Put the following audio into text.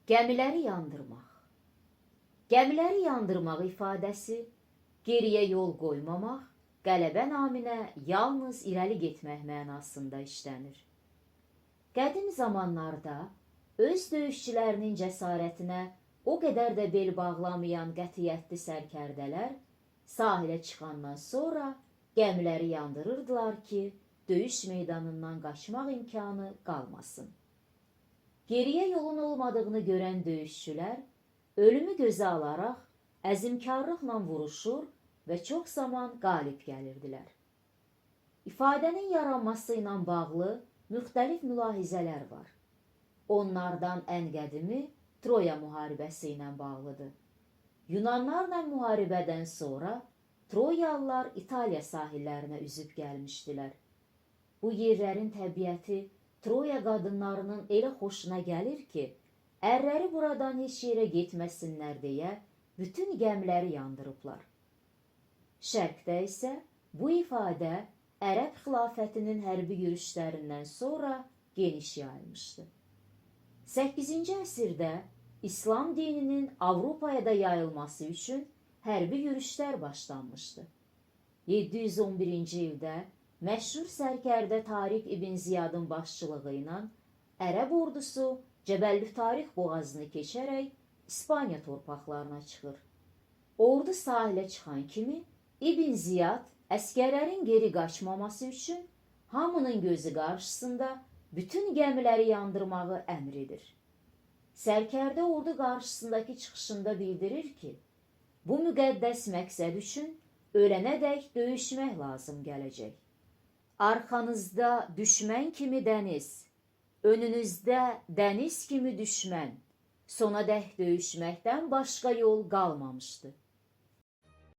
Gəmiləri yandırmaq. Gəmiləri yandırmaq ifadəsi geriyə yol qoymamaq, qələbə naminə yalnız irəli getmək mənasında işlənir. Qədim zamanlarda öz döyüşçülərinin cəsarətinə o qədər də bel bağlamayan qətiyyətli sərkərdələr sahilə çıxandan sonra gəmiləri yandırırdılar ki, döyüş meydanından qaçmaq imkanı qalmasın. Geriyə yolun olmadığını görən döyüşçülər ölümü gözə alaraq əzmkarlıqla vuruşur və çox zaman qalib gəlirdilər. İfadənin yaranması ilə bağlı müxtəlif mülahizələr var. Onlardan ən qədimi Troya müharibəsi ilə bağlıdır. Yunanlarla müharibədən sonra Troyalılar İtaliya sahillərinə üzüb gəlmişdilər. Bu yerlərin təbiəti Troya qadınlarının elə xoşuna gəlir ki, ərləri buradan heç yerə getməsinlər deyə bütün gəmiləri yandırıblar. Şərqdə isə bu ifadə Ərəb xilafətinin hərbi yürüşlərindən sonra geniş yayılmışdı. 8-ci əsrdə İslam dininin Avropaya da yayılması üçün hərbi yürüşlər başlanmışdı. 711-ci ildə məşhur sərkərdə Tariq İbn Ziyadın başçılığı ilə Ərəb ordusu Cəbəllütariq boğazını keçərək İspaniya torpaqlarına çıxır. Ordu sahilə çıxan kimi İbn Ziyad əskərlərin geri qaçmaması üçün hamının gözü qarşısında bütün gəmiləri yandırmağı əmr edir. Sərkərdə ordu qarşısındakı çıxışında bildirir ki, bu müqəddəs məqsəd üçün ölənədək döyüşmək lazım gələcək. Arxanızda düşmən kimi dəniz, önünüzdə dəniz kimi düşmən, sonadək döyüşməkdən başqa yol qalmamışdı.